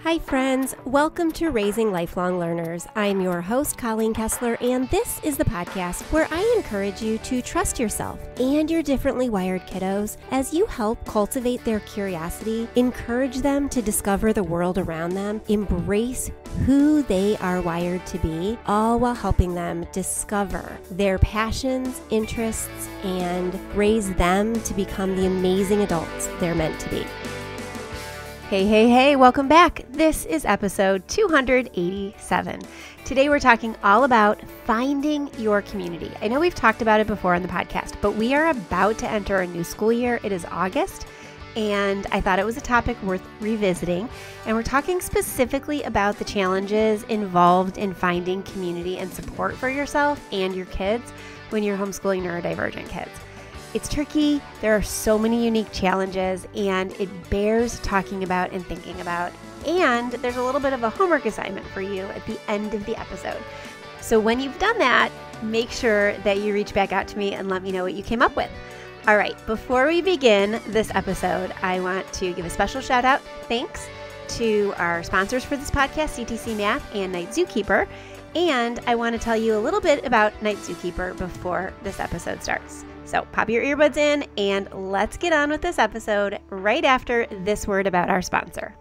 Hi friends, welcome to Raising Lifelong Learners. I'm your host, Colleen Kessler, and this is the podcast where I encourage you to trust yourself and your differently wired kiddos as you help cultivate their curiosity, encourage them to discover the world around them, embrace who they are wired to be, all while helping them discover their passions, interests, and raise them to become the amazing adults they're meant to be. Hey, welcome back. This is episode 287. Today we're talking all about finding your community. I know we've talked about it before on the podcast, but we are about to enter a new school year. It is August, and I thought it was a topic worth revisiting. And we're talking specifically about the challenges involved in finding community and support for yourself and your kids when you're homeschooling neurodivergent kids. It's tricky, there are so many unique challenges, and it bears talking about and thinking about. And there's a little bit of a homework assignment for you at the end of the episode. So when you've done that, make sure that you reach back out to me and let me know what you came up with. All right, before we begin this episode, I want to give a special shout out. Thanks to our sponsors for this podcast, CTC Math and Night Zookeeper. And I want to tell you a little bit about Night Zookeeper before this episode starts. So pop your earbuds in and let's get on with this episode right after this word about our sponsor.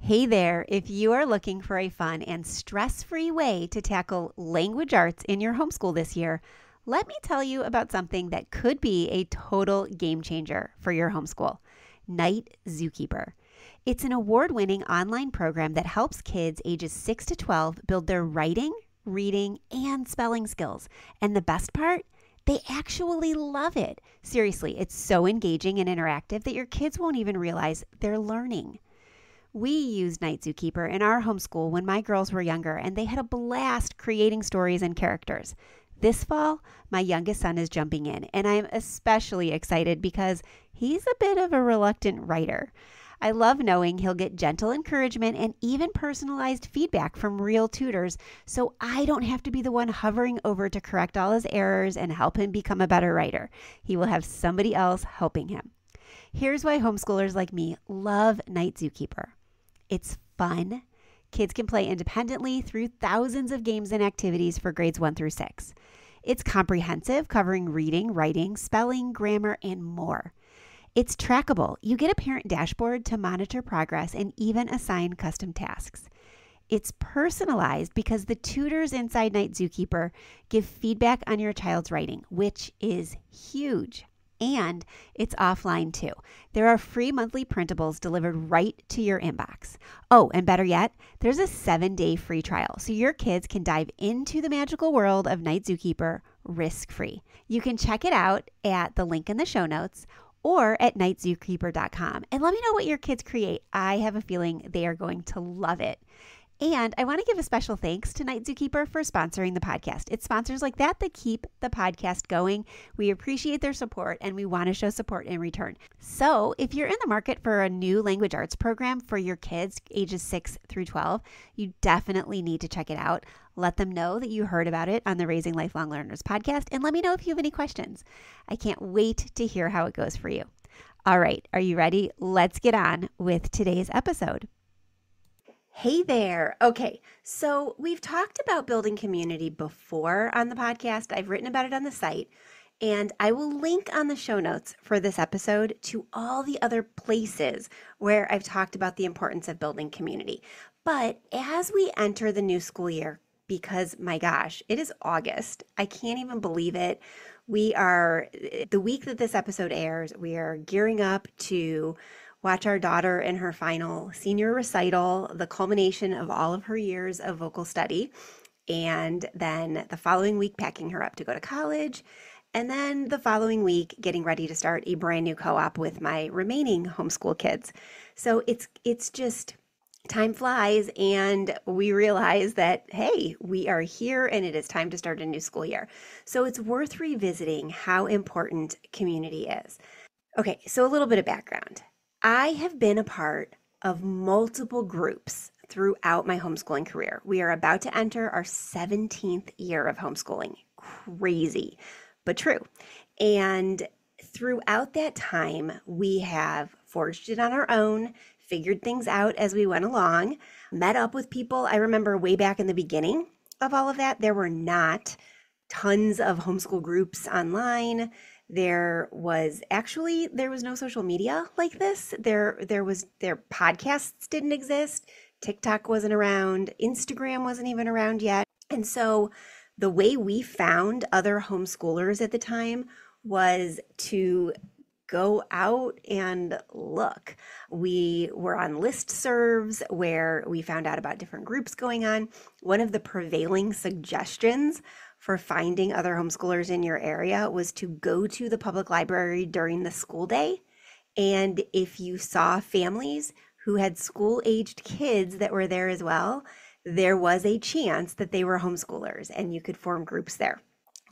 Hey there, if you are looking for a fun and stress-free way to tackle language arts in your homeschool this year, let me tell you about something that could be a total game changer for your homeschool, Night Zookeeper. It's an award-winning online program that helps kids ages 6 to 12 build their writing, reading, and spelling skills. And the best part? They actually love it. Seriously, it's so engaging and interactive that your kids won't even realize they're learning. We used Night Zookeeper in our homeschool when my girls were younger, and they had a blast creating stories and characters. This fall, my youngest son is jumping in, and I'm especially excited because he's a bit of a reluctant writer. I love knowing he'll get gentle encouragement and even personalized feedback from real tutors, so I don't have to be the one hovering over to correct all his errors and help him become a better writer. He will have somebody else helping him. Here's why homeschoolers like me love Night Zookeeper. It's fun. Kids can play independently through thousands of games and activities for grades 1 through 6. It's comprehensive, covering reading, writing, spelling, grammar, and more. It's trackable. You get a parent dashboard to monitor progress and even assign custom tasks. It's personalized because the tutors inside Night Zookeeper give feedback on your child's writing, which is huge. And it's offline too. There are free monthly printables delivered right to your inbox. Oh, and better yet, there's a 7-day free trial, so your kids can dive into the magical world of Night Zookeeper risk-free. You can check it out at the link in the show notes or at nightzookeeper.com. And let me know what your kids create. I have a feeling they are going to love it. And I want to give a special thanks to Night Zookeeper for sponsoring the podcast. It's sponsors like that keep the podcast going. We appreciate their support and we want to show support in return. So if you're in the market for a new language arts program for your kids ages 6 through 12, you definitely need to check it out. Let them know that you heard about it on the Raising Lifelong Learners podcast, and let me know if you have any questions. I can't wait to hear how it goes for you. All right, are you ready? Let's get on with today's episode. Hey there. Okay, so we've talked about building community before on the podcast. I've written about it on the site, and I will link on the show notes for this episode to all the other places where I've talked about the importance of building community. But as we enter the new school year, because my gosh, it is August. I can't even believe it. The week that this episode airs, we are gearing up to watch our daughter in her final senior recital, the culmination of all of her years of vocal study. And then the following week, packing her up to go to college. And then the following week, getting ready to start a brand new co-op with my remaining homeschool kids. So it's just time flies, and we realize that, hey, we are here and it is time to start a new school year. So it's worth revisiting how important community is. Okay, so a little bit of background. I have been a part of multiple groups throughout my homeschooling career. We are about to enter our 17th year of homeschooling. Crazy, but true. And throughout that time, we have forged it on our own, figured things out as we went along, met up with people. I remember way back in the beginning of all of that, there were not tons of homeschool groups online. There was no social media like this. Their podcasts didn't exist. TikTok wasn't around. Instagram wasn't even around yet. And so the way we found other homeschoolers at the time was to go out and look. We were on listservs where we found out about different groups going on. One of the prevailing suggestions for finding other homeschoolers in your area was to go to the public library during the school day. And if you saw families who had school-aged kids that were there as well, there was a chance that they were homeschoolers and you could form groups there.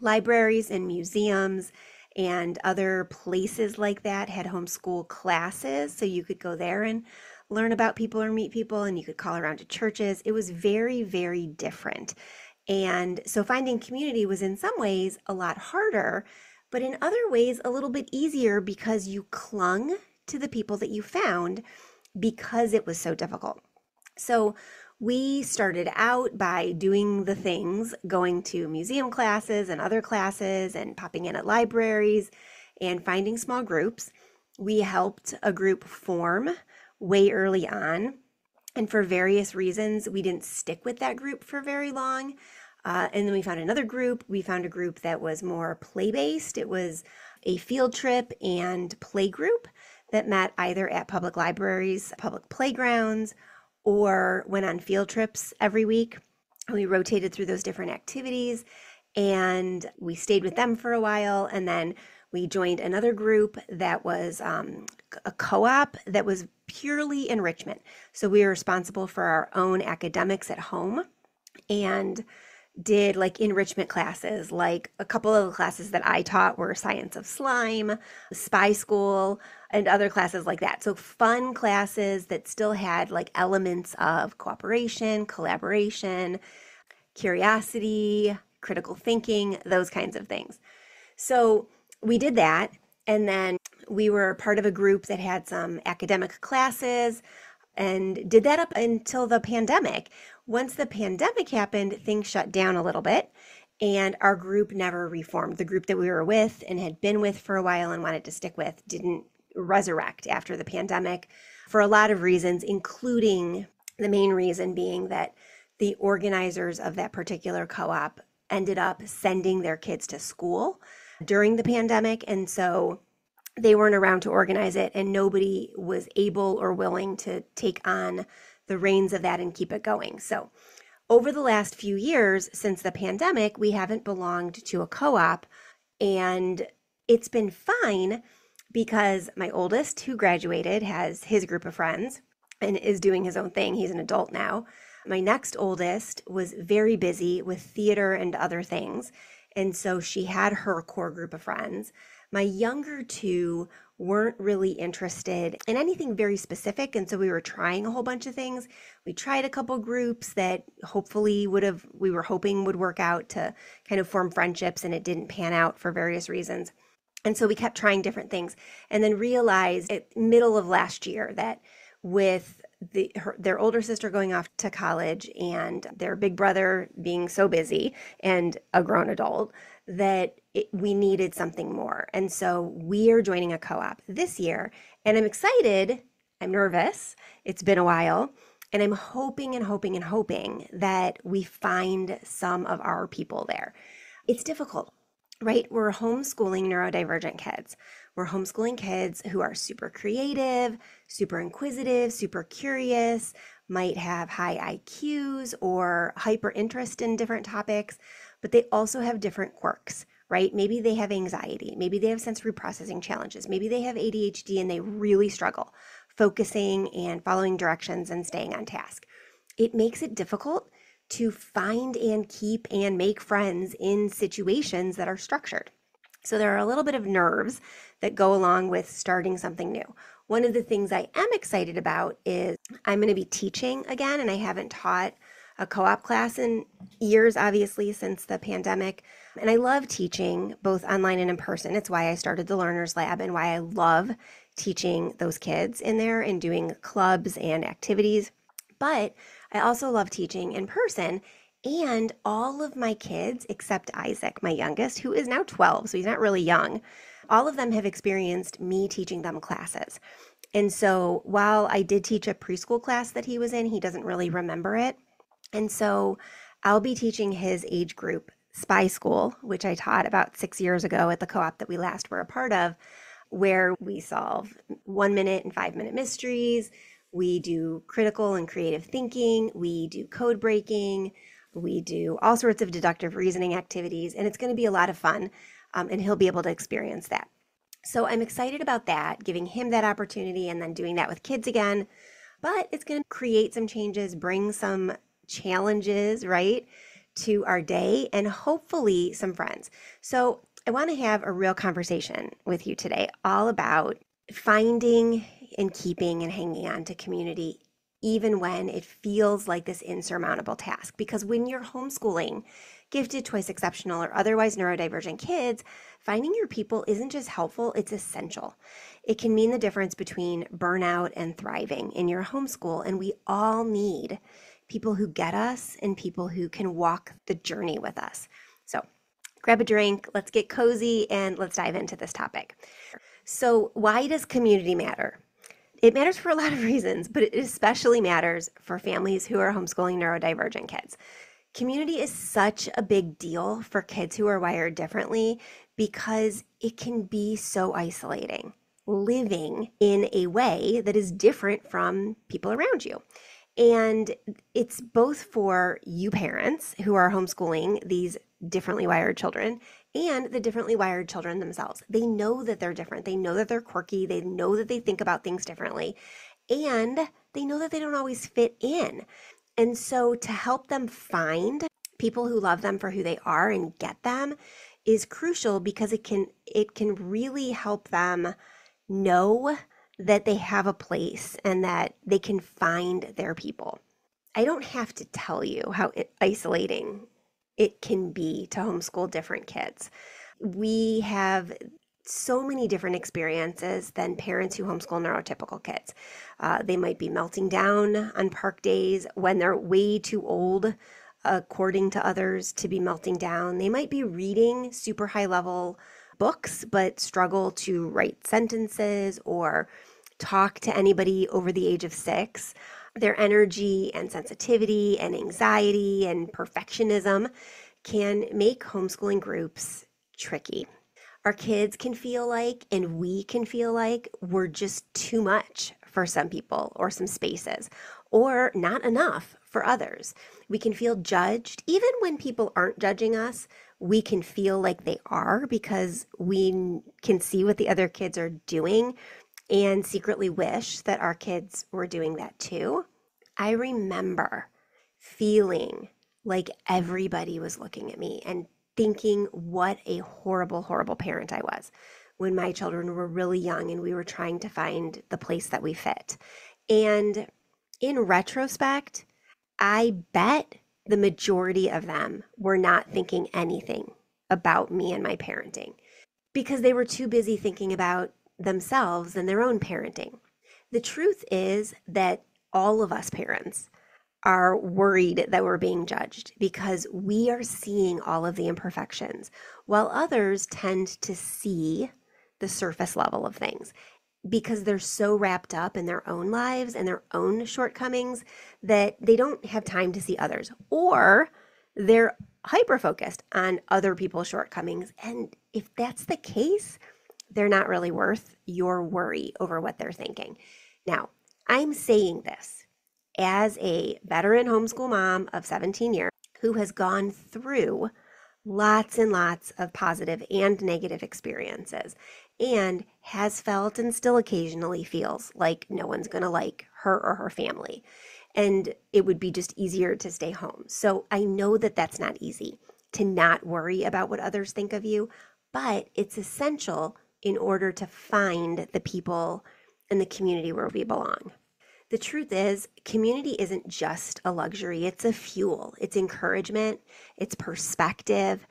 Libraries and museums and other places like that had homeschool classes, so you could go there and learn about people or meet people, and you could call around to churches. It was very, very different. And so finding community was in some ways a lot harder, but in other ways a little bit easier because you clung to the people that you found because it was so difficult. So we started out by doing the things, going to museum classes and other classes and popping in at libraries and finding small groups. We helped a group form way early on. And for various reasons, we didn't stick with that group for very long. And then we found another group. We found a group that was more play-based. It was a field trip and play group that met either at public libraries, public playgrounds, or went on field trips every week. We rotated through those different activities and we stayed with them for a while. And then we joined another group that was a co-op that was purely enrichment. So we were responsible for our own academics at home and did like enrichment classes. Like a couple of the classes that I taught were Science of Slime, Spy School, and other classes like that. So fun classes that still had like elements of cooperation, collaboration, curiosity, critical thinking, those kinds of things. So we did that. And then we were part of a group that had some academic classes and did that up until the pandemic. Once the pandemic happened, things shut down a little bit and our group never reformed. The group that we were with and had been with for a while and wanted to stick with didn't resurrect after the pandemic for a lot of reasons, including the main reason being that the organizers of that particular co-op ended up sending their kids to school during the pandemic. And so they weren't around to organize it and nobody was able or willing to take on the reins of that and keep it going. So over the last few years since the pandemic, we haven't belonged to a co-op, and it's been fine because my oldest, who graduated, has his group of friends and is doing his own thing. He's an adult now. My next oldest was very busy with theater and other things, and so she had her core group of friends. My younger two weren't really interested in anything very specific, and so we were trying a whole bunch of things. We tried a couple groups that we were hoping would work out to kind of form friendships, and it didn't pan out for various reasons. And so we kept trying different things and then realized at middle of last year that with their older sister going off to college and their big brother being so busy and a grown adult, that we needed something more. And so we are joining a co-op this year, and I'm excited. I'm nervous. It's been a while, and I'm hoping and hoping and hoping that we find some of our people there. It's difficult, right? We're homeschooling neurodivergent kids. We're homeschooling kids who are super creative, super inquisitive, super curious, might have high IQs or hyper interest in different topics, but they also have different quirks, right? Maybe they have anxiety. Maybe they have sensory processing challenges. Maybe they have ADHD and they really struggle focusing and following directions and staying on task. It makes it difficult to find and keep and make friends in situations that are structured. So there are a little bit of nerves that go along with starting something new. One of the things I am excited about is I'm going to be teaching again, and I haven't taught a co-op class in years, obviously, since the pandemic. And I love teaching both online and in person. It's why I started the Learners Lab and why I love teaching those kids in there and doing clubs and activities. But I also love teaching in person. And all of my kids, except Isaac, my youngest, who is now 12, so he's not really young, all of them have experienced me teaching them classes. And so while I did teach a preschool class that he was in, he doesn't really remember it. And so I'll be teaching his age group spy school, which I taught about 6 years ago at the co-op that we last were a part of, where we solve 1 minute and 5 minute mysteries. We do critical and creative thinking. We do code breaking. We do all sorts of deductive reasoning activities, and it's going to be a lot of fun, and he'll be able to experience that. So I'm excited about that, giving him that opportunity and then doing that with kids again. But it's going to create some changes, bring some challenges, right, to our day, and hopefully some friends. So I want to have a real conversation with you today all about finding and keeping and hanging on to community, even when it feels like this insurmountable task. Because when you're homeschooling gifted, twice exceptional, or otherwise neurodivergent kids, finding your people isn't just helpful, it's essential. It can mean the difference between burnout and thriving in your homeschool, and we all need people who get us and people who can walk the journey with us. So grab a drink, let's get cozy, and let's dive into this topic. So why does community matter? It matters for a lot of reasons, but it especially matters for families who are homeschooling neurodivergent kids. Community is such a big deal for kids who are wired differently because it can be so isolating, living in a way that is different from people around you. And it's both for you parents who are homeschooling these differently wired children and the differently wired children themselves. They know that they're different. They know that they're quirky. They know that they think about things differently. And they know that they don't always fit in. And so to help them find people who love them for who they are and get them is crucial, because it can really help them know that they have a place and that they can find their people. I don't have to tell you how isolating it can be to homeschool different kids. We have so many different experiences than parents who homeschool neurotypical kids. They might be melting down on park days when they're way too old, according to others, to be melting down. They might be reading super high level books, but struggle to write sentences or talk to anybody over the age of 6. Their energy and sensitivity and anxiety and perfectionism can make homeschooling groups tricky. Our kids can feel like, and we can feel like, we're just too much for some people or some spaces, or not enough for others. We can feel judged. Even when people aren't judging us, we can feel like they are, because we can see what the other kids are doing and secretly wish that our kids were doing that too. I remember feeling like everybody was looking at me and thinking what a horrible, horrible parent I was when my children were really young and we were trying to find the place that we fit. And in retrospect, I bet the majority of them were not thinking anything about me and my parenting, because they were too busy thinking about themselves and their own parenting. The truth is that all of us parents are worried that we're being judged because we are seeing all of the imperfections, while others tend to see the surface level of things because they're so wrapped up in their own lives and their own shortcomings that they don't have time to see others, or they're hyper-focused on other people's shortcomings. And if that's the case, they're not really worth your worry over what they're thinking. Now, I'm saying this as a veteran homeschool mom of 17 years who has gone through lots and lots of positive and negative experiences and has felt and still occasionally feels like no one's going to like her or her family. And it would be just easier to stay home. So I know that that's not easy, to not worry about what others think of you, but it's essential in order to find the people in the community where we belong. The truth is, community isn't just a luxury, it's a fuel. It's encouragement, it's perspective,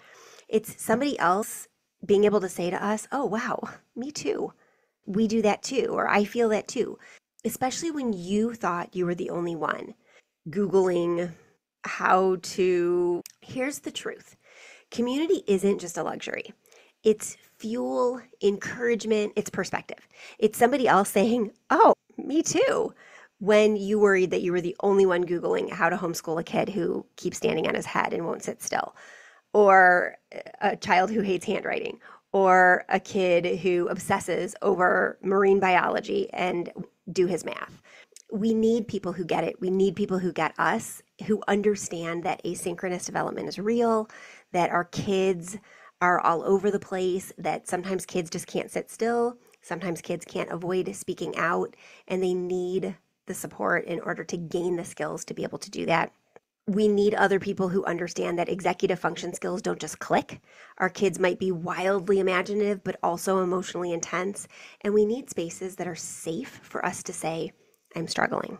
it's somebody else being able to say to us, oh, wow, me too. We do that too, or I feel that too, especially when you thought you were the only one Googling how to. Here's the truth. Community isn't just a luxury. It's fuel, encouragement, it's perspective. It's somebody else saying, oh, me too, when you worried that you were the only one Googling how to homeschool a kid who keeps standing on his head and won't sit still, or a child who hates handwriting, or a kid who obsesses over marine biology and do his math. We need people who get it. We need people who get us, who understand that asynchronous development is real, that our kids are all over the place, that sometimes kids just can't sit still, sometimes kids can't avoid speaking out, and they need the support in order to gain the skills to be able to do that. We need other people who understand that executive function skills don't just click. Our kids might be wildly imaginative, but also emotionally intense. And we need spaces that are safe for us to say, I'm struggling.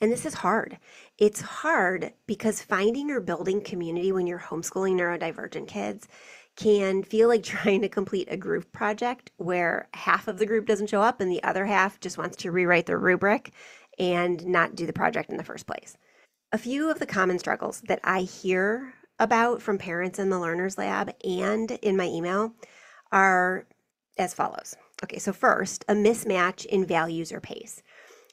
And this is hard. It's hard because finding or building community when you're homeschooling neurodivergent kids can feel like trying to complete a group project where half of the group doesn't show up and the other half just wants to rewrite their rubric and not do the project in the first place. A few of the common struggles that I hear about from parents in the Learners Lab and in my email are as follows. Okay, so first, a mismatch in values or pace.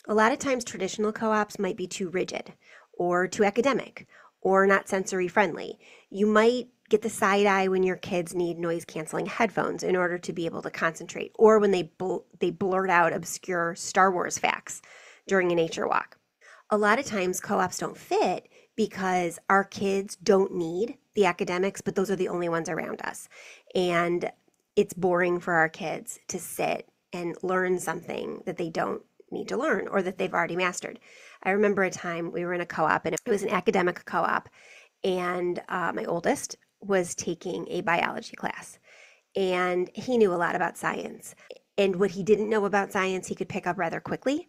A lot of times traditional co-ops might be too rigid or too academic or not sensory friendly. You might get the side eye when your kids need noise canceling headphones in order to be able to concentrate, or when they blurt out obscure Star Wars facts during a nature walk. A lot of times co-ops don't fit because our kids don't need the academics, but those are the only ones around us. And it's boring for our kids to sit and learn something that they don't need to learn or that they've already mastered. I remember a time we were in a co-op, and it was an academic co-op, and my oldest was taking a biology class, and he knew a lot about science. And what he didn't know about science, he could pick up rather quickly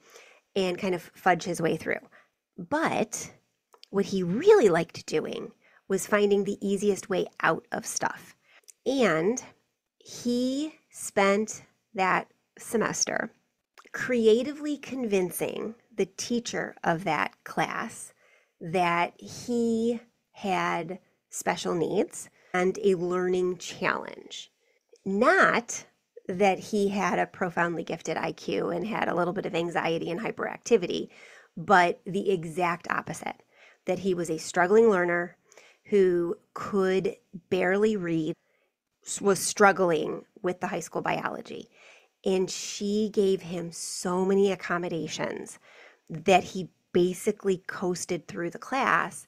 and kind of fudge his way through. But what he really liked doing was finding the easiest way out of stuff. And he spent that semester creatively convincing the teacher of that class that he had special needs and a learning challenge. Not that he had a profoundly gifted IQ and had a little bit of anxiety and hyperactivity, but the exact opposite, that he was a struggling learner who could barely read, was struggling with the high school biology. And she gave him so many accommodations that he basically coasted through the class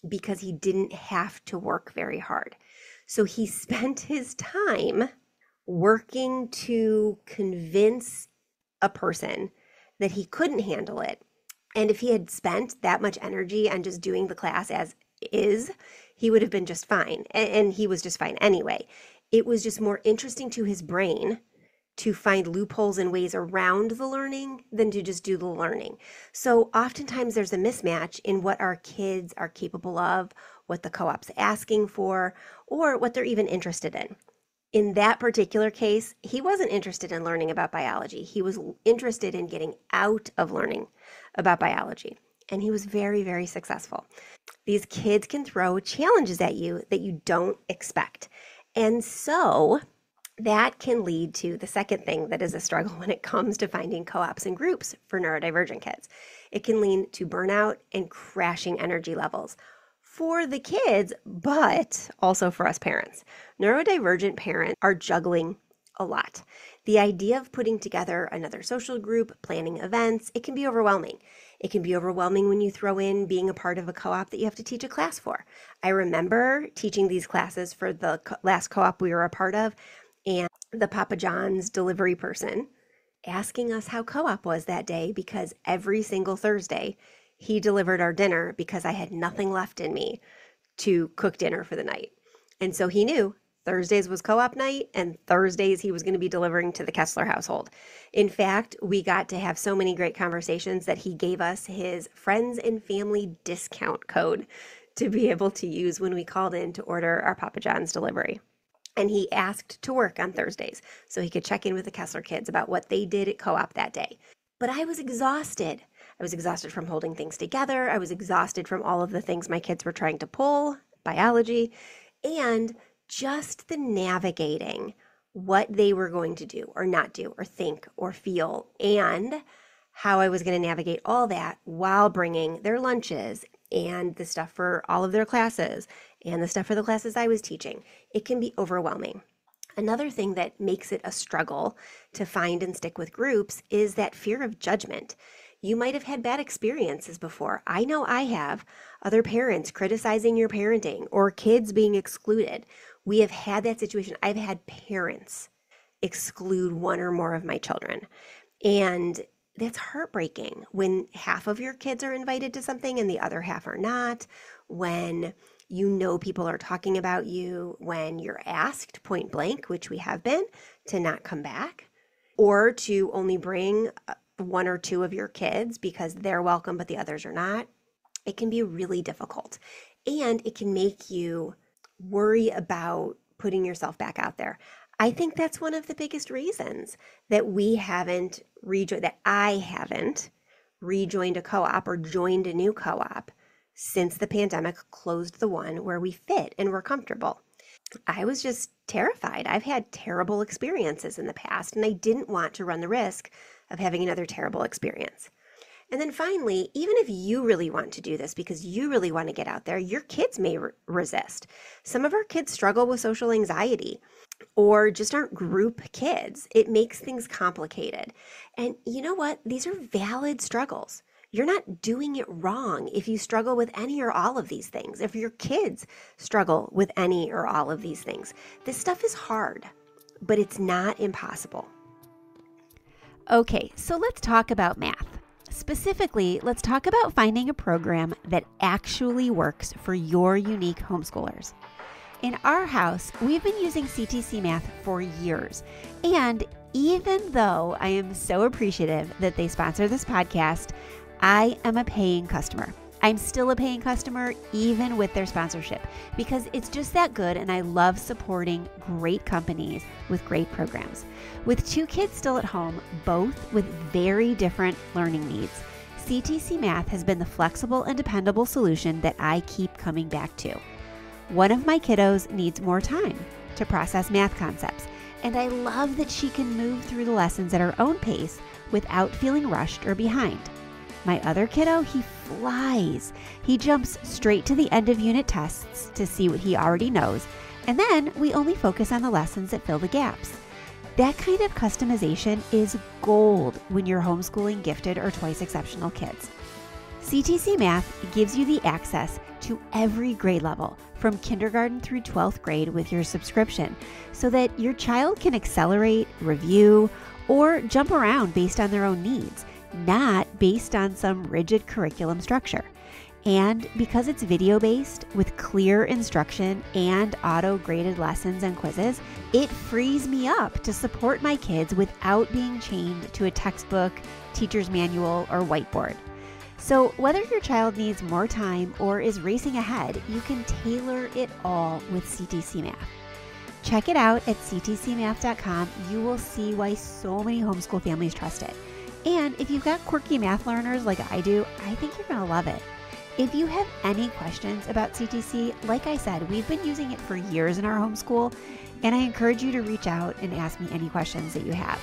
because he didn't have to work very hard. So he spent his time working to convince a person that he couldn't handle it. And if he had spent that much energy on just doing the class as is, he would have been just fine. And he was just fine anyway. It was just more interesting to his brain to find loopholes and ways around the learning than to just do the learning. So oftentimes there's a mismatch in what our kids are capable of, what the co-op's asking for, or what they're even interested in. In that particular case, he wasn't interested in learning about biology. He was interested in getting out of learning about biology. And he was very, very successful. These kids can throw challenges at you that you don't expect. And so that can lead to the second thing that is a struggle when it comes to finding co-ops and groups for neurodivergent kids. It can lead to burnout and crashing energy levels for the kids, but also for us parents. Neurodivergent parents are juggling a lot. The idea of putting together another social group, planning events, it can be overwhelming. It can be overwhelming when you throw in being a part of a co-op that you have to teach a class for. I remember teaching these classes for the last co-op we were a part of, and the Papa John's delivery person asking us how co-op was that day because every single Thursday he delivered our dinner because I had nothing left in me to cook dinner for the night. And so he knew Thursdays was co-op night and Thursdays he was going to be delivering to the Kessler household. In fact, we got to have so many great conversations that he gave us his friends and family discount code to be able to use when we called in to order our Papa John's delivery. and he asked to work on Thursdays so he could check in with the Kessler kids about what they did at co-op that day. But I was exhausted. I was exhausted from holding things together. I was exhausted from all of the things my kids were trying to pull, biology, and just the navigating what they were going to do or not do or think or feel, and how I was going to navigate all that while bringing their lunches and the stuff for all of their classes and the stuff for the classes I was teaching. It can be overwhelming. Another thing that makes it a struggle to find and stick with groups is that fear of judgment. You might have had bad experiences before. I know I have. Other parents criticizing your parenting or kids being excluded. We have had that situation. I've had parents exclude one or more of my children. And that's heartbreaking when half of your kids are invited to something and the other half are not, when you know people are talking about you, when you're asked point blank, which we have been, to not come back, or to only bring one or two of your kids because they're welcome but the others are not. It can be really difficult, and it can make you worry about putting yourself back out there. I think that's one of the biggest reasons that I haven't rejoined a co-op or joined a new co-op since the pandemic closed the one where we fit and we're comfortable. I was just terrified. I've had terrible experiences in the past, and I didn't want to run the risk of having another terrible experience. And then finally, even if you really want to do this because you really want to get out there, your kids may resist. Some of our kids struggle with social anxiety or just aren't group kids. It makes things complicated. And you know what? These are valid struggles. You're not doing it wrong if you struggle with any or all of these things. If your kids struggle with any or all of these things, this stuff is hard, but it's not impossible. Okay, so let's talk about math. Specifically, let's talk about finding a program that actually works for your unique homeschoolers. In our house, we've been using CTC Math for years, and even though I am so appreciative that they sponsor this podcast, I am a paying customer. I'm still a paying customer even with their sponsorship because it's just that good, and I love supporting great companies with great programs. With two kids still at home, both with very different learning needs, CTC Math has been the flexible and dependable solution that I keep coming back to. One of my kiddos needs more time to process math concepts, and I love that she can move through the lessons at her own pace without feeling rushed or behind. My other kiddo, he flies. He jumps straight to the end of unit tests to see what he already knows, and then we only focus on the lessons that fill the gaps. That kind of customization is gold when you're homeschooling gifted or twice exceptional kids. CTC Math gives you the access to every grade level, from kindergarten through 12th grade with your subscription, so that your child can accelerate, review, or jump around based on their own needs, not based on some rigid curriculum structure. And because it's video-based with clear instruction and auto-graded lessons and quizzes, it frees me up to support my kids without being chained to a textbook, teacher's manual, or whiteboard. So whether your child needs more time or is racing ahead, you can tailor it all with CTC Math. Check it out at ctcmath.com. You will see why so many homeschool families trust it. And if you've got quirky math learners like I do, I think you're going to love it. If you have any questions about CTC, like I said, we've been using it for years in our homeschool, and I encourage you to reach out and ask me any questions that you have.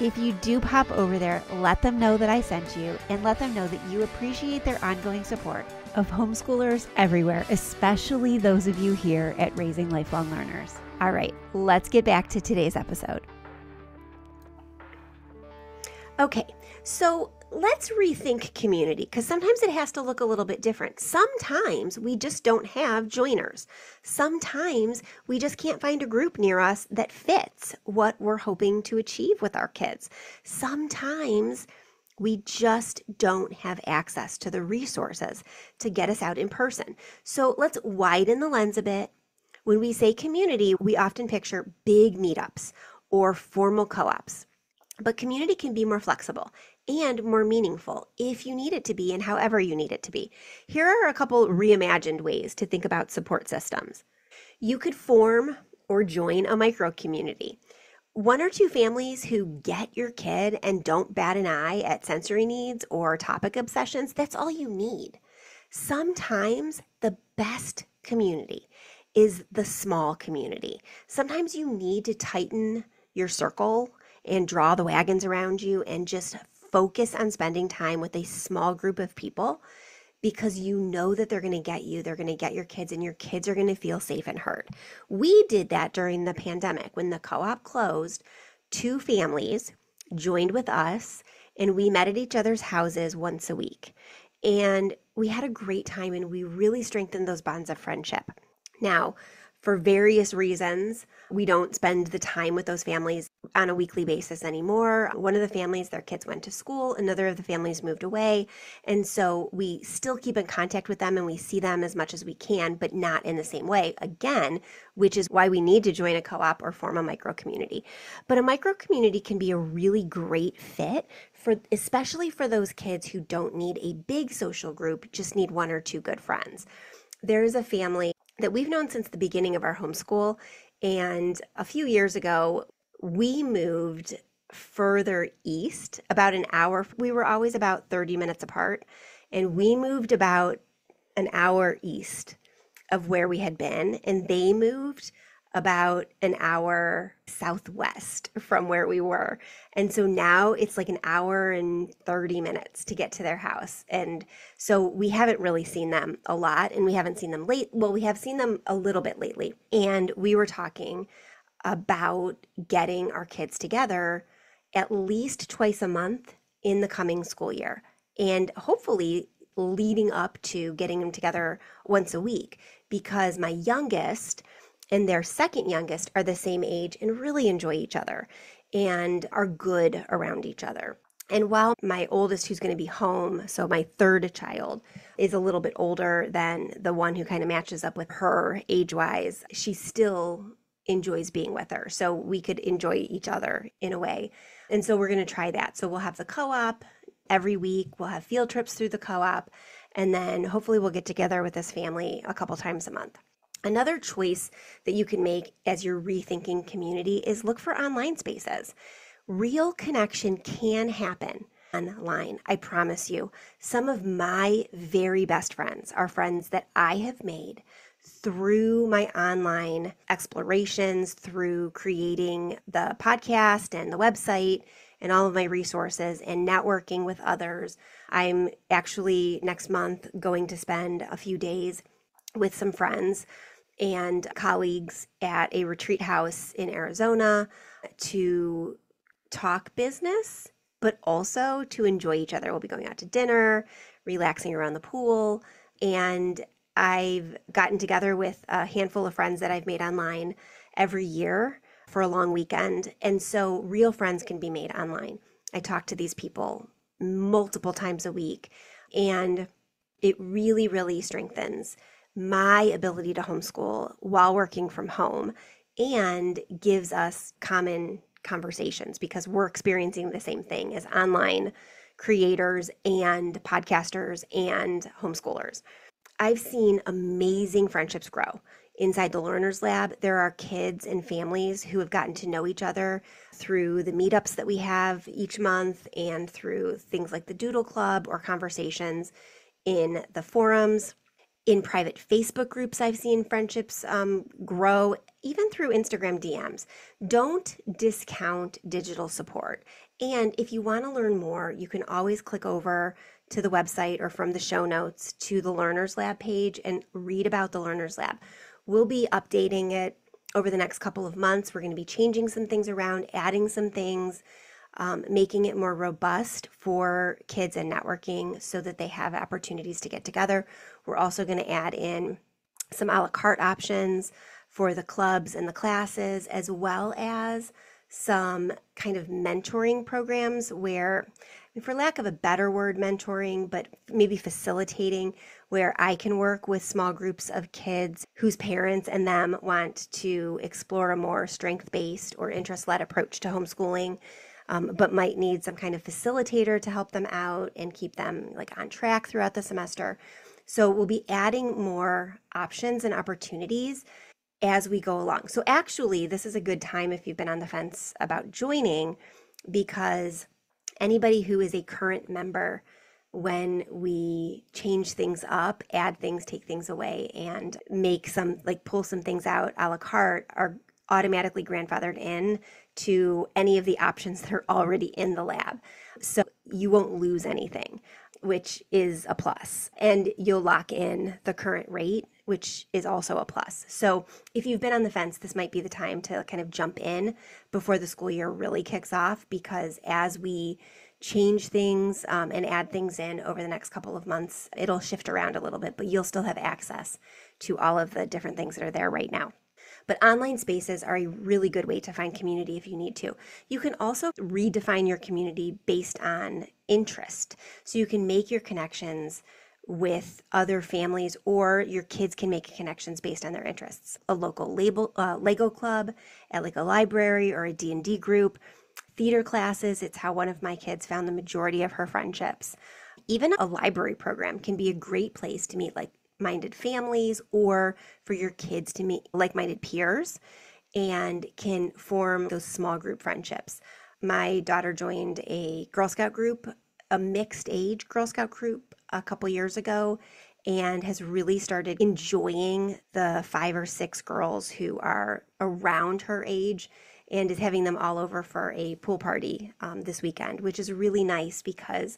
If you do pop over there, let them know that I sent you, and let them know that you appreciate their ongoing support of homeschoolers everywhere, especially those of you here at Raising Lifelong Learners. All right, let's get back to today's episode. Okay, so let's rethink community, because sometimes it has to look a little bit different. Sometimes we just don't have joiners. Sometimes we just can't find a group near us that fits what we're hoping to achieve with our kids. Sometimes we just don't have access to the resources to get us out in person. So let's widen the lens a bit. When we say community, we often picture big meetups or formal co-ops. But community can be more flexible and more meaningful if you need it to be and however you need it to be. Here are a couple reimagined ways to think about support systems. You could form or join a micro community. One or two families who get your kid and don't bat an eye at sensory needs or topic obsessions, that's all you need. Sometimes the best community is the small community. Sometimes you need to tighten your circle and draw the wagons around you and just focus on spending time with a small group of people, because you know that they're going to get you, they're going to get your kids, and your kids are going to feel safe and heard. We did that during the pandemic. When the co-op closed, two families joined with us and we met at each other's houses once a week. And we had a great time and we really strengthened those bonds of friendship. Now, for various reasons, we don't spend the time with those families on a weekly basis anymore. One of the families, their kids went to school. Another of the families moved away. And so we still keep in contact with them and we see them as much as we can, but not in the same way, again, which is why we need to join a co-op or form a micro community. But a micro community can be a really great fit especially for those kids who don't need a big social group, just need one or two good friends. There is a family that we've known since the beginning of our homeschool. And a few years ago, we moved further east, about an hour. We were always about 30 minutes apart. And we moved about an hour east of where we had been. And they moved about an hour southwest from where we were. And so now it's like an hour and 30 minutes to get to their house. And so we haven't really seen them a lot, and we haven't seen them late. Well, we have seen them a little bit lately. And we were talking about getting our kids together at least twice a month in the coming school year, and hopefully leading up to getting them together once a week, because my youngest and their second youngest are the same age and really enjoy each other and are good around each other. And while my oldest, who's going to be home, so my third child, is a little bit older than the one who kind of matches up with her age-wise, she still enjoys being with her. So we could enjoy each other in a way. And so we're going to try that. So we'll have the co-op every week. We'll have field trips through the co-op. And then hopefully we'll get together with this family a couple times a month. Another choice that you can make as you're rethinking community is look for online spaces. Real connection can happen online, I promise you. Some of my very best friends are friends that I have made through my online explorations, through creating the podcast and the website and all of my resources and networking with others. I'm actually next month going to spend a few days with some friends and colleagues at a retreat house in Arizona to talk business, but also to enjoy each other. We'll be going out to dinner, relaxing around the pool, and I've gotten together with a handful of friends that I've made online every year for a long weekend. And so real friends can be made online. I talk to these people multiple times a week, and it really, really strengthens my ability to homeschool while working from home and gives us common conversations because we're experiencing the same thing as online creators and podcasters and homeschoolers. I've seen amazing friendships grow inside the Learners Lab. There are kids and families who have gotten to know each other through the meetups that we have each month and through things like the Doodle Club or conversations in the forums. In private Facebook groups, I've seen friendships grow, even through Instagram DMs. Don't discount digital support. And if you want to learn more, you can always click over to the website or from the show notes to the Learners Lab page and read about the Learners Lab. We'll be updating it over the next couple of months. We're going to be changing some things around, adding some things, making it more robust for kids and networking so that they have opportunities to get together. We're also going to add in some a la carte options for the clubs and the classes, as well as some kind of mentoring programs where, for lack of a better word, mentoring, but maybe facilitating, where I can work with small groups of kids whose parents and them want to explore a more strength-based or interest-led approach to homeschooling, but might need some kind of facilitator to help them out and keep them like on track throughout the semester. So we'll be adding more options and opportunities as we go along. So actually, this is a good time if you've been on the fence about joining, because anybody who is a current member, when we change things up, add things, take things away, and make some, like pull some things out a la carte, are automatically grandfathered in to any of the options that are already in the lab. So you won't lose anything, which is a plus. And you'll lock in the current rate, which is also a plus. So if you've been on the fence, this might be the time to kind of jump in before the school year really kicks off, because as we change things and add things in over the next couple of months, it'll shift around a little bit, but you'll still have access to all of the different things that are there right now. But online spaces are a really good way to find community if you need to. You can also redefine your community based on interest. So you can make your connections with other families, or your kids can make connections based on their interests. A local Lego club at like a library or a D&D group, theater classes. It's how one of my kids found the majority of her friendships. Even a library program can be a great place to meet like-minded families, or for your kids to meet like-minded peers, and can form those small group friendships. My daughter joined a Girl Scout group, a mixed age Girl Scout group, a couple years ago, and has really started enjoying the 5 or 6 girls who are around her age, and is having them all over for a pool party this weekend, which is really nice because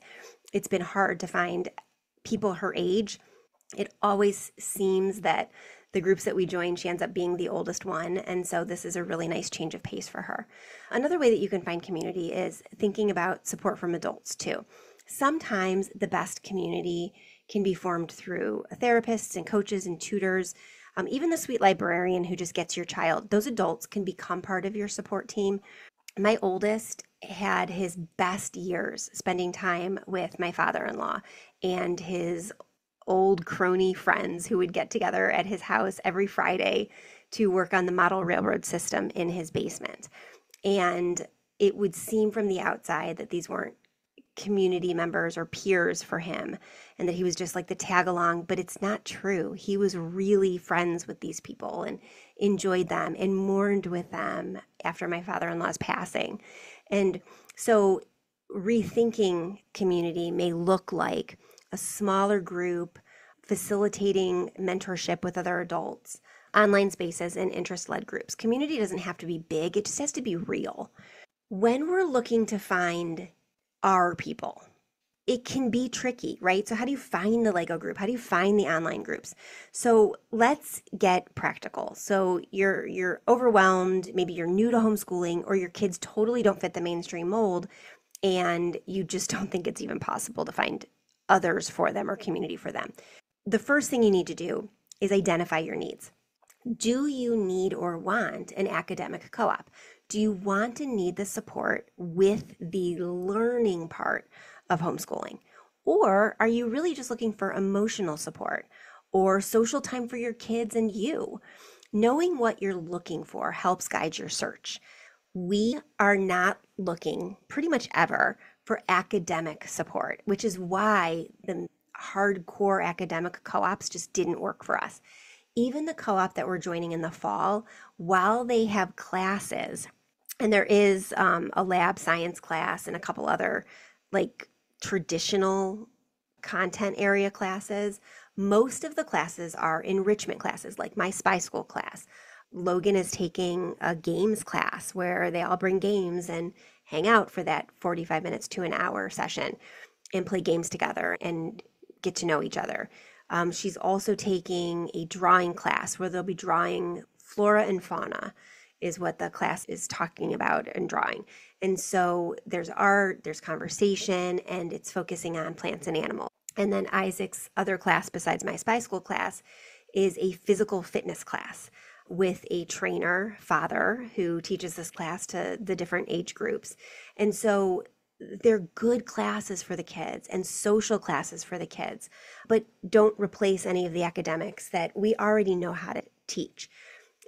it's been hard to find people her age. It always seems that the groups that we join, she ends up being the oldest one, and so this is a really nice change of pace for her. Another way that you can find community is thinking about support from adults too. Sometimes the best community can be formed through therapists and coaches and tutors. Even the sweet librarian who just gets your child, those adults can become part of your support team. My oldest had his best years spending time with my father-in-law and his old crony friends who would get together at his house every Friday to work on the model railroad system in his basement. And it would seem from the outside that these weren't community members or peers for him, and that he was just like the tag along, but it's not true. He was really friends with these people and enjoyed them and mourned with them after my father-in-law's passing. And so rethinking community may look like a smaller group, facilitating mentorship with other adults, online spaces, and interest-led groups. Community doesn't have to be big, it just has to be real. When we're looking to find our people, it can be tricky, right? So how do you find the Lego group? How do you find the online groups? So let's get practical. So you're overwhelmed, maybe you're new to homeschooling, or your kids totally don't fit the mainstream mold, and you just don't think it's even possible to find others for them or community for them. The first thing you need to do is identify your needs. Do you need or want an academic co-op? Do you want and need the support with the learning part of homeschooling? Or are you really just looking for emotional support or social time for your kids and you? Knowing what you're looking for helps guide your search. We are not looking pretty much ever for academic support, which is why the hardcore academic co-ops just didn't work for us. Even the co-op that we're joining in the fall, while they have classes, and there is a lab science class and a couple other like traditional content area classes, most of the classes are enrichment classes, like my spy school class. Logan is taking a games class where they all bring games and hang out for that 45 minutes to an hour session and play games together and get to know each other. She's also taking a drawing class where they'll be drawing flora and fauna, is what the class is talking about, and drawing. And so there's art, there's conversation, and it's focusing on plants and animals. And then Isaac's other class besides my spy school class is a physical fitness class with a trainer, father, who teaches this class to the different age groups. And so they're good classes for the kids and social classes for the kids, but don't replace any of the academics that we already know how to teach.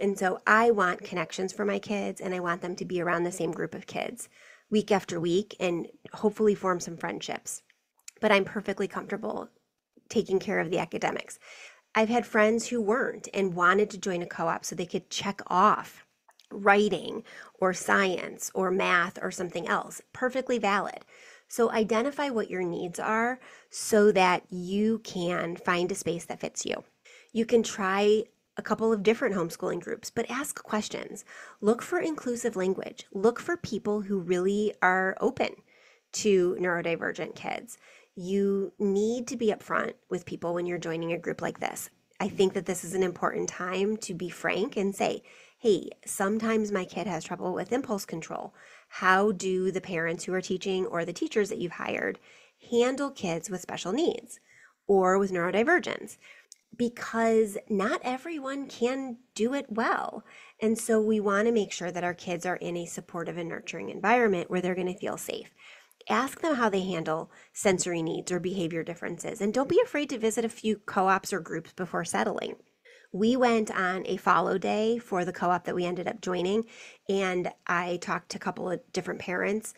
And so I want connections for my kids, and I want them to be around the same group of kids week after week and hopefully form some friendships. But I'm perfectly comfortable taking care of the academics. I've had friends who weren't and wanted to join a co-op so they could check off writing or science or math or something else. Perfectly valid. So identify what your needs are so that you can find a space that fits you. You can try a couple of different homeschooling groups, but ask questions. Look for inclusive language. Look for people who really are open to neurodivergent kids. You need to be upfront with people when you're joining a group like this. I think that this is an important time to be frank and say, hey, sometimes my kid has trouble with impulse control. How do the parents who are teaching or the teachers that you've hired handle kids with special needs or with neurodivergence? Because not everyone can do it well. And so we want to make sure that our kids are in a supportive and nurturing environment where they're going to feel safe. Ask them how they handle sensory needs or behavior differences. And don't be afraid to visit a few co-ops or groups before settling. We went on a follow day for the co-op that we ended up joining, and I talked to a couple of different parents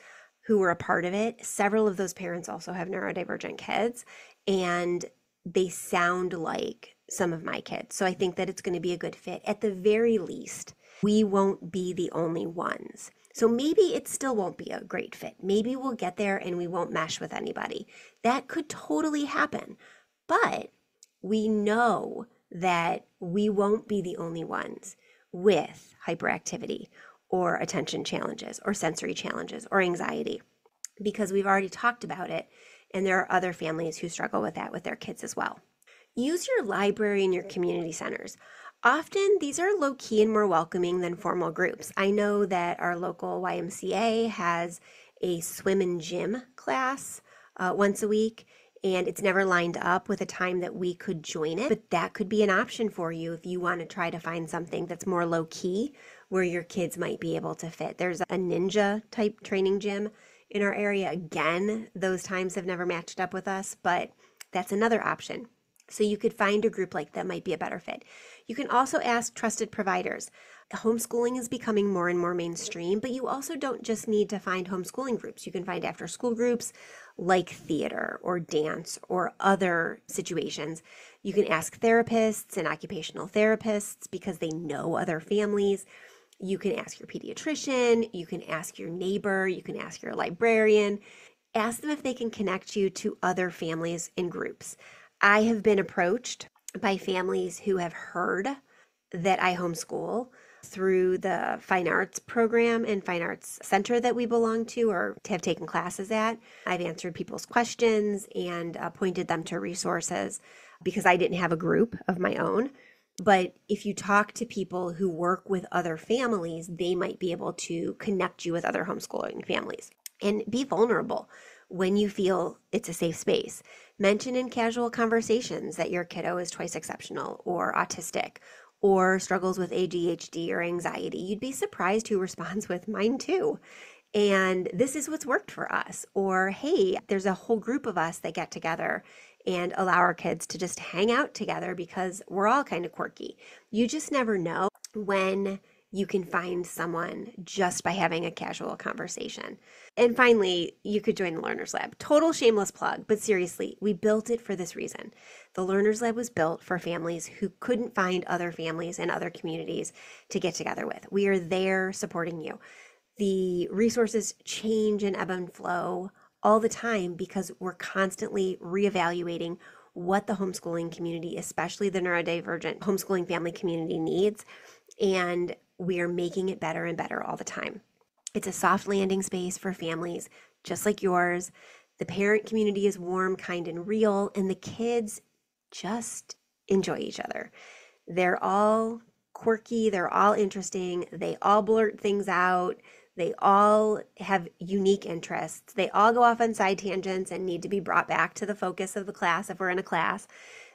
who were a part of it. Several of those parents also have neurodivergent kids, and they sound like some of my kids. So I think that it's going to be a good fit. At the very least, we won't be the only ones. So maybe it still won't be a great fit. Maybe we'll get there and we won't mesh with anybody. That could totally happen. But we know that we won't be the only ones with hyperactivity or attention challenges or sensory challenges or anxiety, because we've already talked about it. And there are other families who struggle with that with their kids as well. Use your library and your community centers. Often these are low-key and more welcoming than formal groups. I know that our local YMCA has a swim and gym class once a week, and it's never lined up with a time that we could join it, but that could be an option for you if you want to try to find something that's more low-key where your kids might be able to fit. There's a ninja type training gym in our area. Again, those times have never matched up with us, but that's another option. So you could find a group like that might be a better fit. You can also ask trusted providers. Homeschooling is becoming more and more mainstream, but you also don't just need to find homeschooling groups. You can find after school groups like theater or dance or other situations. You can ask therapists and occupational therapists because they know other families. You can ask your pediatrician, you can ask your neighbor, you can ask your librarian. Ask them if they can connect you to other families in groups. I have been approached by families who have heard that I homeschool through the fine arts program and fine arts center that we belong to or have taken classes at. I've answered people's questions and pointed them to resources because I didn't have a group of my own. But if you talk to people who work with other families, they might be able to connect you with other homeschooling families. And be vulnerable when you feel it's a safe space. Mention in casual conversations that your kiddo is twice exceptional or autistic or struggles with ADHD or anxiety. You'd be surprised who responds with mine too. And this is what's worked for us. Or, hey, there's a whole group of us that get together and allow our kids to just hang out together because we're all kind of quirky. You just never know when you can find someone just by having a casual conversation. And finally, you could join the Learners Lab. Total shameless plug, but seriously, we built it for this reason. The Learners Lab was built for families who couldn't find other families and other communities to get together with. We are there supporting you. The resources change and ebb and flow all the time because we're constantly reevaluating what the homeschooling community, especially the neurodivergent homeschooling family community, needs. And we are making it better and better all the time. It's a soft landing space for families just like yours. The parent community is warm, kind, and real, and the kids just enjoy each other. They're all quirky, they're all interesting, they all blurt things out, they all have unique interests, they all go off on side tangents and need to be brought back to the focus of the class if we're in a class.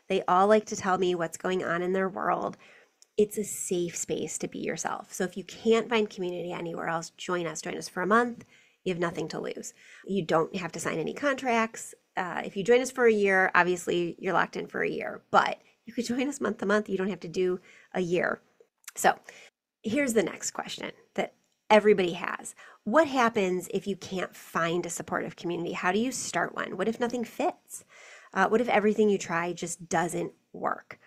They all like to tell me what's going on in their world. It's a safe space to be yourself. So if you can't find community anywhere else, join us. Join us for a month. You have nothing to lose. You don't have to sign any contracts. If you join us for a year, obviously you're locked in for a year, but you could join us month to month. You don't have to do a year. So here's the next question that everybody has. What happens if you can't find a supportive community? How do you start one? What if nothing fits? What if everything you try just doesn't work?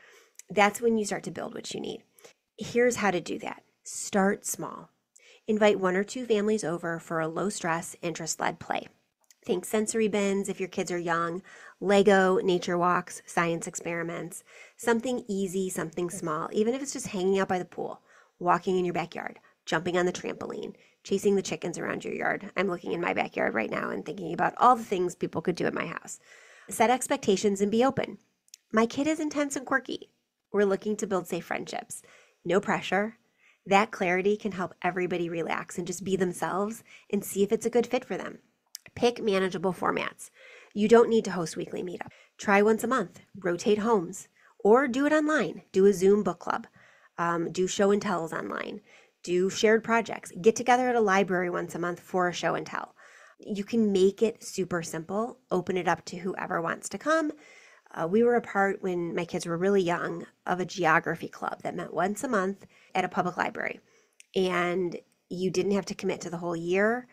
That's when you start to build what you need. Here's how to do that. Start small. Invite 1 or 2 families over for a low-stress, interest-led play. Think sensory bins if your kids are young, Lego, nature walks, science experiments, something easy, something small, even if it's just hanging out by the pool, walking in your backyard, jumping on the trampoline, chasing the chickens around your yard. I'm looking in my backyard right now and thinking about all the things people could do at my house. Set expectations and be open. My kid is intense and quirky. We're looking to build safe friendships. No pressure. That clarity can help everybody relax and just be themselves and see if it's a good fit for them. Pick manageable formats. You don't need to host weekly meetup. Try once a month, rotate homes, or do it online. Do a Zoom book club, do show and tells online, do shared projects. Get together at a library once a month for a show and tell. You can make it super simple, open it up to whoever wants to come. We were a part, when my kids were really young, of a geography club that met once a month at a public library. And you didn't have to commit to the whole year,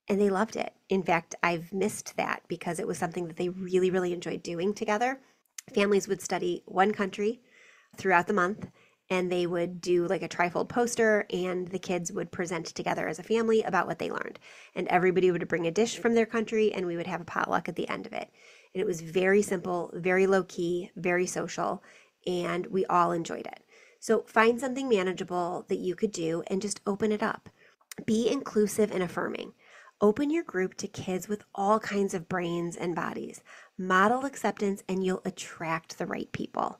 and they loved it. In fact, I've missed that because it was something that they really, really enjoyed doing together. Families would study one country throughout the month, and they would do like a trifold poster, and the kids would present together as a family about what they learned. And everybody would bring a dish from their country, and we would have a potluck at the end of it. And it was very simple, very low key, very social, and we all enjoyed it. So find something manageable that you could do and just open it up. Be inclusive and affirming. Open your group to kids with all kinds of brains and bodies. Model acceptance and you'll attract the right people.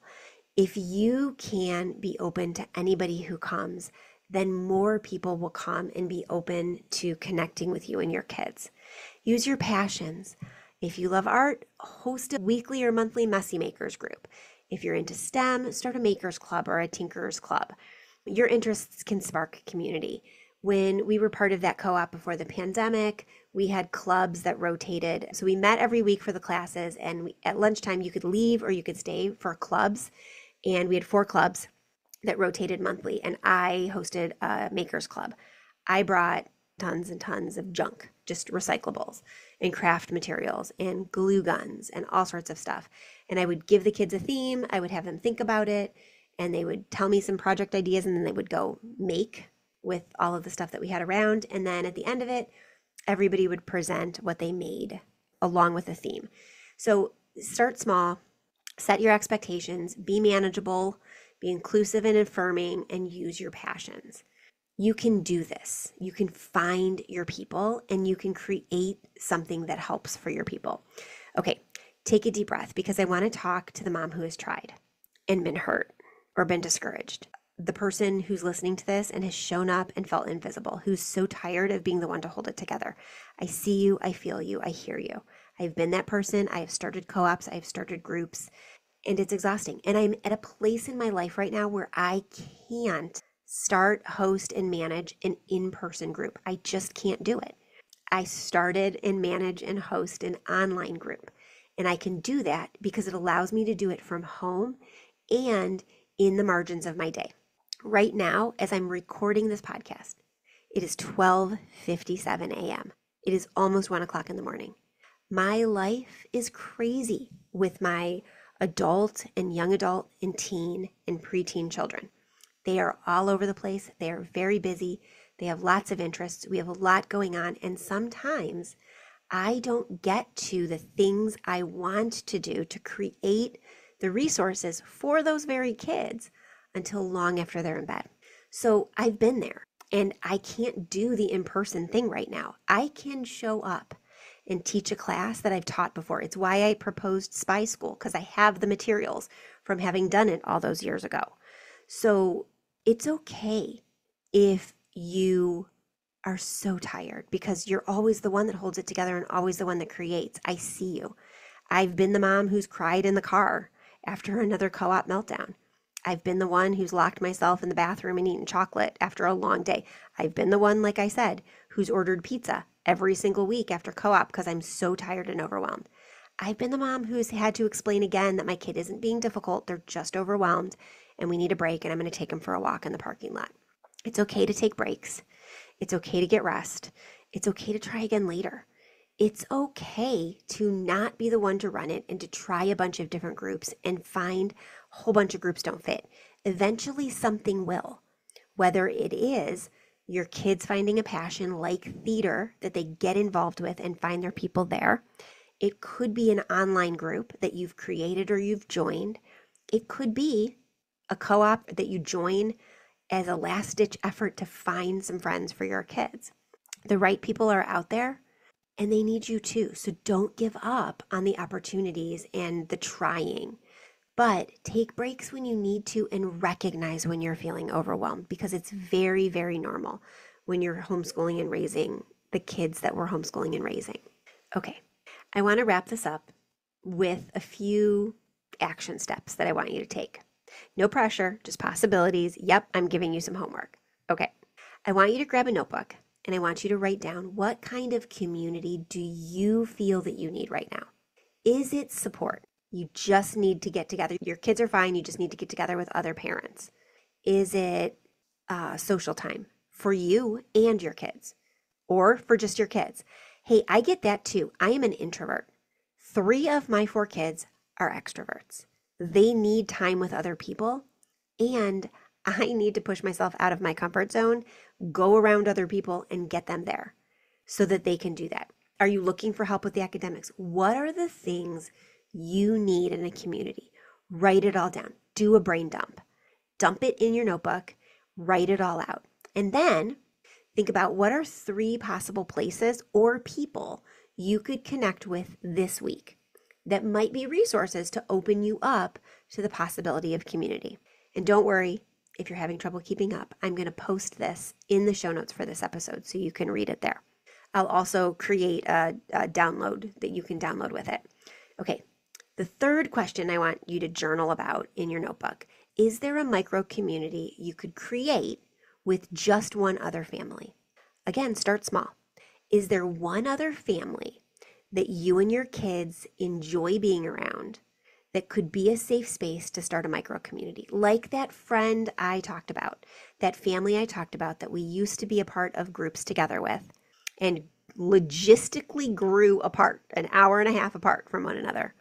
If you can be open to anybody who comes, then more people will come and be open to connecting with you and your kids. Use your passions. If you love art, host a weekly or monthly Messy Makers group. If you're into STEM, start a Makers Club or a Tinkerers Club. Your interests can spark community. When we were part of that co-op before the pandemic, we had clubs that rotated. So we met every week for the classes, and at lunchtime you could leave or you could stay for clubs. And we had 4 clubs that rotated monthly, and I hosted a Makers Club. I brought tons and tons of junk, just recyclables and craft materials and glue guns and all sorts of stuff. And I would give the kids a theme. I would have them think about it, and they would tell me some project ideas, and then they would go make with all of the stuff that we had around. And then at the end of it, everybody would present what they made along with a theme. So start small, set your expectations, be manageable, be inclusive and affirming, and use your passions. You can do this. You can find your people, and you can create something that helps for your people. Okay, take a deep breath, because I want to talk to the mom who has tried and been hurt or been discouraged. The person who's listening to this and has shown up and felt invisible, who's so tired of being the one to hold it together. I see you, I feel you, I hear you. I've been that person. I have started co-ops, I've started groups, and it's exhausting. And I'm at a place in my life right now where I can't start, host, and manage an in-person group. I just can't do it. I started and manage and host an online group, and I can do that because it allows me to do it from home and in the margins of my day. Right now, as I'm recording this podcast, it is 12:57 a.m. It is almost 1 o'clock in the morning. My life is crazy with my adult and young adult and teen and preteen children. They are all over the place. They are very busy. They have lots of interests. We have a lot going on. And sometimes I don't get to the things I want to do to create the resources for those very kids until long after they're in bed. So I've been there, and I can't do the in-person thing right now. I can show up and teach a class that I've taught before. It's why I proposed Spy School, because I have the materials from having done it all those years ago. So it's okay if you are so tired, because you're always the one that holds it together and always the one that creates. I see you. I've been the mom who's cried in the car after another co-op meltdown. I've been the one who's locked myself in the bathroom and eaten chocolate after a long day. I've been the one, like I said, who's ordered pizza every single week after co-op because I'm so tired and overwhelmed. I've been the mom who's had to explain again that my kid isn't being difficult. They're just overwhelmed, and we need a break, and I'm going to take them for a walk in the parking lot. It's okay to take breaks. It's okay to get rest. It's okay to try again later. It's okay to not be the one to run it and to try a bunch of different groups and find a whole bunch of groups don't fit. Eventually something will, whether it is your kids finding a passion like theater that they get involved with and find their people there. It could be an online group that you've created or you've joined. It could be a co-op that you join as a last-ditch effort to find some friends for your kids. The right people are out there, and they need you too. So don't give up on the opportunities and the trying. But take breaks when you need to and recognize when you're feeling overwhelmed, because it's very, very normal when you're homeschooling and raising the kids that we're homeschooling and raising. Okay, I want to wrap this up with a few action steps that I want you to take. No pressure, just possibilities. Yep, I'm giving you some homework. Okay, I want you to grab a notebook and I want you to write down, what kind of community do you feel that you need right now? Is it support? You just need to get together. Your kids are fine. You just need to get together with other parents. Is it social time for you and your kids, or for just your kids? Hey, I get that too. I am an introvert. 3 of my 4 kids are extroverts. They need time with other people, and I need to push myself out of my comfort zone, go around other people and get them there so that they can do that. Are you looking for help with the academics? What are the things you need in a community? Write it all down. Do a brain dump. Dump it in your notebook. Write it all out. And then think about, what are 3 possible places or people you could connect with this week that might be resources to open you up to the possibility of community. And don't worry if you're having trouble keeping up. I'm going to post this in the show notes for this episode so you can read it there. I'll also create a download that you can download with it. Okay, the third question I want you to journal about in your notebook: is there a micro community you could create with just one other family? Again, start small. Is there one other family that you and your kids enjoy being around that could be a safe space to start a micro community? Like that friend I talked about, that family I talked about that we used to be a part of groups together with and logistically grew apart, an hour and a half apart from one another,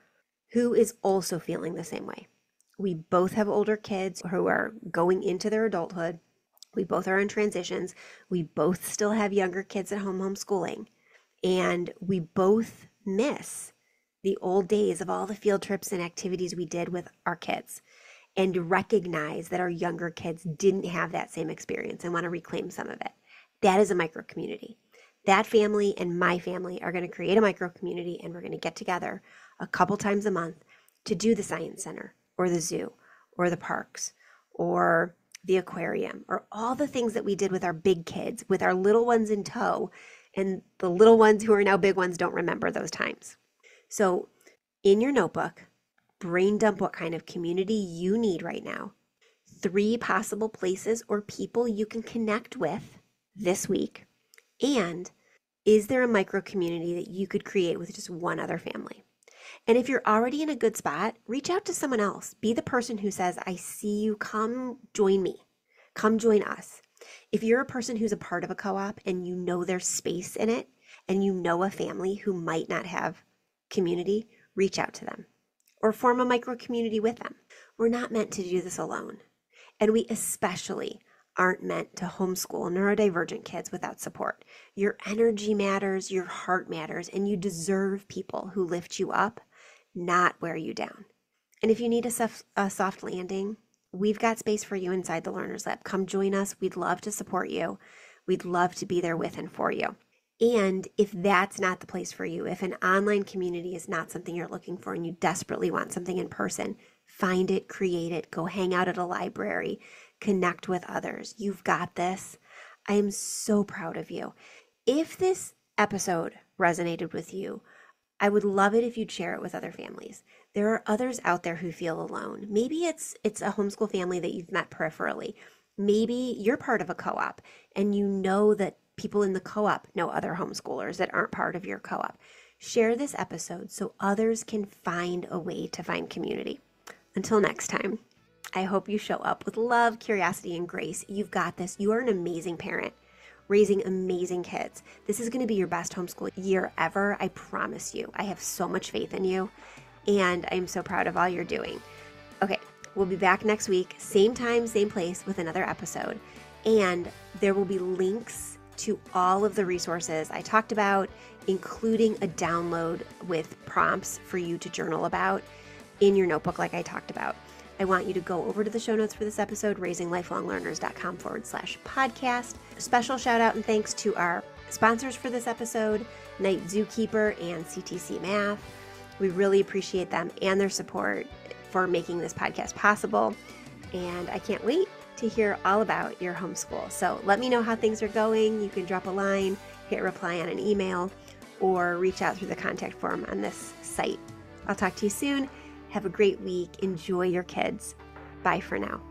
who is also feeling the same way. We both have older kids who are going into their adulthood. We both are in transitions. We both still have younger kids at home homeschooling. And we both miss the old days of all the field trips and activities we did with our kids, and recognize that our younger kids didn't have that same experience and want to reclaim some of it. That is a micro community. That family and my family are going to create a micro community, and we're going to get together a couple times a month to do the science center or the zoo or the parks or the aquarium, or all the things that we did with our big kids, with our little ones in tow, and the little ones who are now big ones don't remember those times. So in your notebook, brain dump what kind of community you need right now, 3 possible places or people you can connect with this week, and is there a micro community that you could create with just one other family? And if you're already in a good spot, reach out to someone else. Be the person who says, I see you, come join me, come join us. If you're a person who's a part of a co-op and you know there's space in it, and you know a family who might not have community, reach out to them or form a micro community with them. We're not meant to do this alone. And we especially aren't meant to homeschool neurodivergent kids without support. Your energy matters, your heart matters, and you deserve people who lift you up, not wear you down. And if you need a soft landing, we've got space for you inside the Learner's Lab. Come join us. We'd love to support you. We'd love to be there with and for you. And if that's not the place for you, if an online community is not something you're looking for and you desperately want something in person, find it, create it, go hang out at a library, connect with others. You've got this. I am so proud of you. If this episode resonated with you, I would love it if you'd share it with other families. There are others out there who feel alone. Maybe it's a homeschool family that you've met peripherally. Maybe you're part of a co-op and you know that people in the co-op know other homeschoolers that aren't part of your co-op. Share this episode so others can find a way to find community. Until next time, I hope you show up with love, curiosity, and grace. You've got this. You are an amazing parent, raising amazing kids. This is going to be your best homeschool year ever. I promise you. I have so much faith in you, and I'm so proud of all you're doing. Okay, We'll be back next week, same time, same place, with another episode. And there will be links to all of the resources I talked about, including a download with prompts for you to journal about in your notebook like I talked about. I want you to go over to the show notes for this episode, raisinglifelonglearners.com/podcast. A special shout out and thanks to our sponsors for this episode, Night Zookeeper and CTC Math. We really appreciate them and their support for making this podcast possible. And I can't wait to hear all about your homeschool. So let me know how things are going. You can drop a line, hit reply on an email, or reach out through the contact form on this site. I'll talk to you soon. Have a great week. Enjoy your kids. Bye for now.